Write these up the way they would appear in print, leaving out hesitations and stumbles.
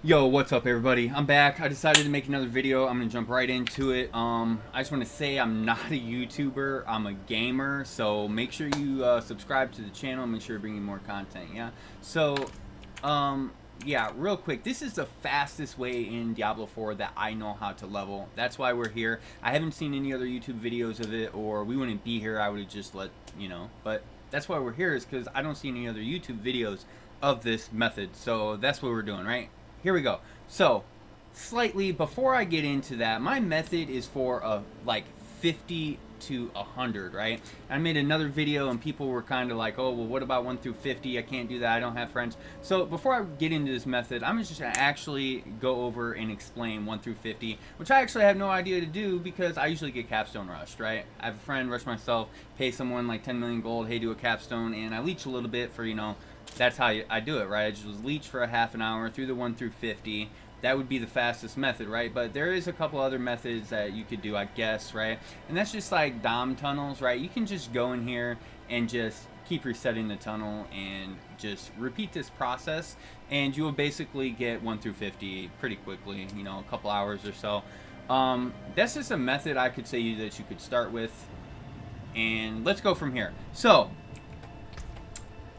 Yo, what's up everybody? I'm back. I decided to make another video. I'm gonna jump right into it. I just want to say I'm not a YouTuber. I'm a gamer. So make sure you subscribe to the channel. Make sure to bring you more content. Yeah. So, yeah, real quick. This is the fastest way in Diablo 4 that I know how to level. That's why we're here. I haven't seen any other YouTube videos of it, or we wouldn't be here. I would have just let you know. But that's why we're here, is because I don't see any other YouTube videos of this method. So that's what we're doing, right? Here we go. So, slightly before I get into that, my method is for like 50 to 100, right? I made another video and people were kind of like, oh, well, what about 1 through 50? I can't do that. I don't have friends. So before I get into this method, I'm just going to actually go over and explain 1 through 50, which I actually have no idea to do because I usually get capstone rushed, right? I have a friend rush myself, pay someone like 10 million gold, hey, do a capstone, and I leech a little bit for, that's how I do it, right? I just leech for a half an hour through the 1 through 50. That would be the fastest method, right? But there is a couple other methods that you could do, I guess, right? And that's just like dom tunnels, right? You can just go in here and just keep resetting the tunnel and just repeat this process, and you will basically get 1 through 50 pretty quickly, a couple hours or so. That's just a method I could say that you could start with, and let's go from here. So,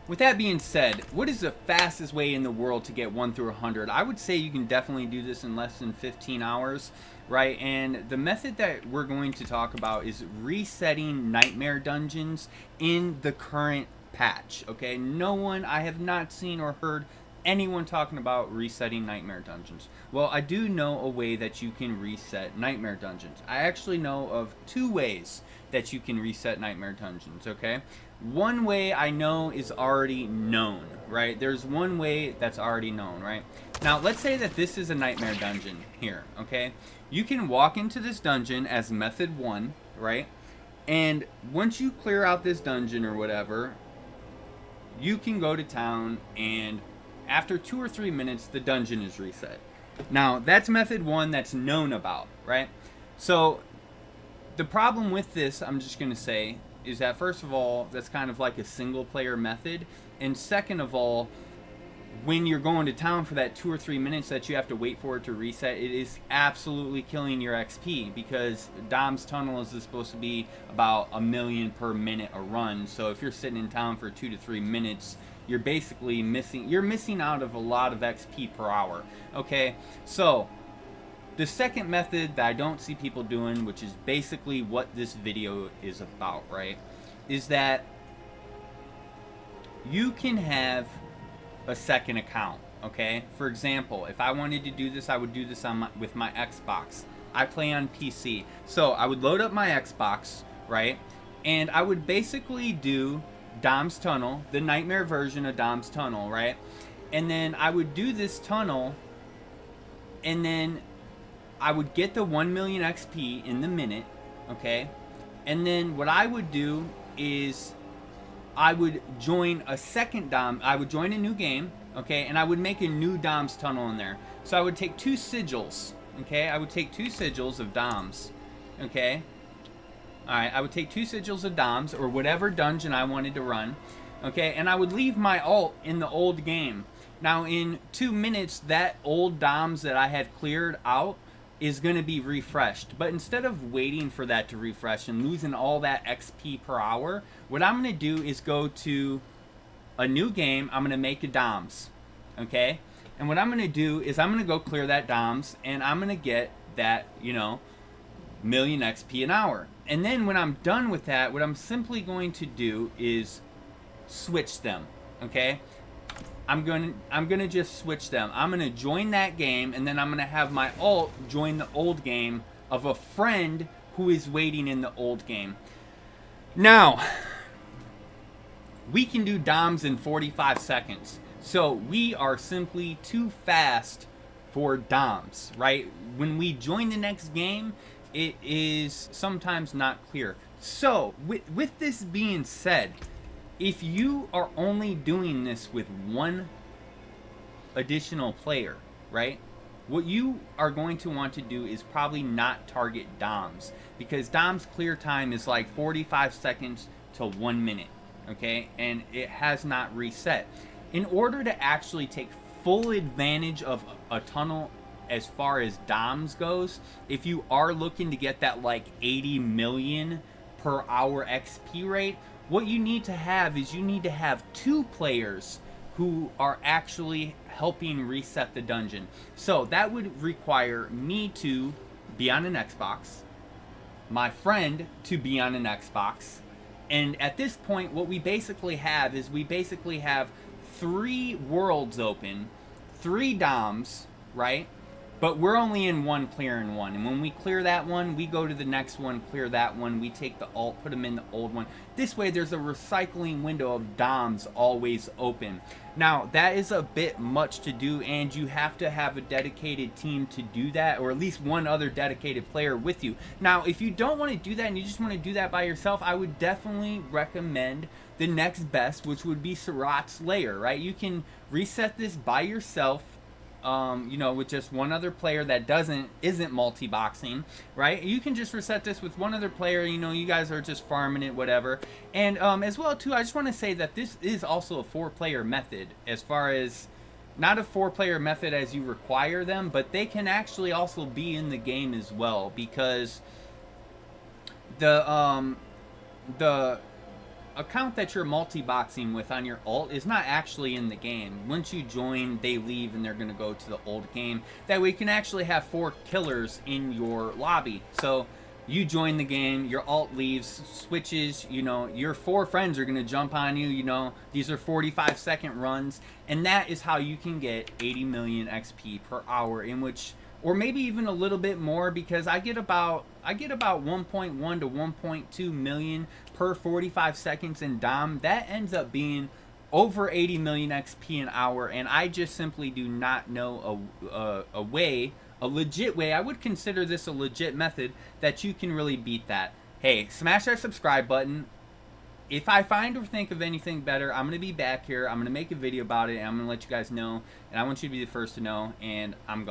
with that being said, what is the fastest way in the world to get 1 through 100? I would say you can definitely do this in less than 15 hours, right? And the method that we're going to talk about is resetting nightmare dungeons in the current patch, okay? I have not seen or heard anyone talking about resetting nightmare dungeons. Well, I do know a way that you can reset nightmare dungeons. I actually know of 2 ways that you can reset nightmare dungeons, okay? One way I know is already known, right? There's one way that's already known, right? Now, let's say that this is a nightmare dungeon here, okay? You can walk into this dungeon as method 1, right? And once you clear out this dungeon or whatever, you can go to town, and after 2 or 3 minutes, the dungeon is reset. Now, that's method 1 that's known about, right? So, the problem with this, I'm just going to say, is that first of all, that's kind of like a single player method. And second of all, when you're going to town for that 2 or 3 minutes that you have to wait for it to reset, it is absolutely killing your XP, because Dom's Tunnel is supposed to be about 1 million per minute a run. So if you're sitting in town for 2 to 3 minutes, you're basically missing out of a lot of XP per hour. Okay, so the second method that I don't see people doing, which is basically what this video is about, right, is that you can have a second account, okay? For example, if I wanted to do this, I would do this with my Xbox. I play on PC. So I would load up my Xbox, right, and I would basically do Dom's Tunnel, the nightmare version of Dom's Tunnel, right? And then I would do this tunnel, and then I would get the 1 million XP in the minute, okay? And then what I would do is I would join a second Dom. I would join a new game, okay? And I would make a new Dom's Tunnel in there. So I would take 2 sigils, okay? I would take 2 sigils of Doms, okay? Alright, I would take 2 sigils of Doms, or whatever dungeon I wanted to run, okay? And I would leave my alt in the old game. Now, in 2 minutes, that old Doms that I had cleared out is going to be refreshed. But instead of waiting for that to refresh and losing all that XP per hour, what I'm going to do is go to a new game. I'm going to make a Doms, okay? And what I'm going to do is I'm going to go clear that Doms, and I'm going to get that, million XP an hour. And then when I'm done with that, what I'm simply going to do is switch them, okay? I'm gonna just switch them. I'm gonna join that game, and then I'm gonna have my alt join the old game of a friend who is waiting in the old game. Now, we can do Doms in 45 seconds. So we are simply too fast for Doms, right? When we join the next game, it is sometimes not clear. So, with this being said, if you are only doing this with 1 additional player, right, what you are going to want to do is probably not target Doms, because Dom's clear time is like 45 seconds to 1 minute, okay, and it has not reset. In order to actually take full advantage of a tunnel as far as DOMs goes, if you are looking to get that like 80 million per hour XP rate, what you need to have is you need to have 2 players who are actually helping reset the dungeon. So that would require me to be on an Xbox, my friend to be on an Xbox, and at this point what we basically have is we basically have 3 worlds open, 3 DOMs, right? But we're only in one, clearing one. And when we clear that one, we go to the next one, clear that one. We take the alt, put them in the old one. This way, there's a recycling window of DOMs always open. Now, that is a bit much to do, and you have to have a dedicated team to do that, or at least one other dedicated player with you. Now, if you don't want to do that and you just want to do that by yourself, I would definitely recommend the next best, which would be Surat's Lair, right? You can reset this by yourself. You know, with just one other player that isn't multi-boxing, right? You can just reset this with one other player. You know, you guys are just farming it, whatever. And as well too, I just want to say that this is also a 4-player method, as far as not a 4-player method as you require them, but they can actually also be in the game as well, because the account that you're multi-boxing with on your alt is not actually in the game. Once you join, they leave and they're going to go to the old game. That way you can actually have 4 killers in your lobby. So you join the game, your alt leaves, switches, you know, your 4 friends are going to jump on you, you know, these are 45-second runs, and that is how you can get 80 million XP per hour, in which, or maybe even a little bit more, because I get about 1.1 to 1.2 million per 45 seconds in DOM. That ends up being over 80 million XP an hour, and I just simply do not know a way, a legit way. I would consider this a legit method that you can really beat that. Hey, smash that subscribe button. If I find or think of anything better, I'm going to be back here. I'm going to make a video about it, and I'm going to let you guys know, and I want you to be the first to know, and I'm gone.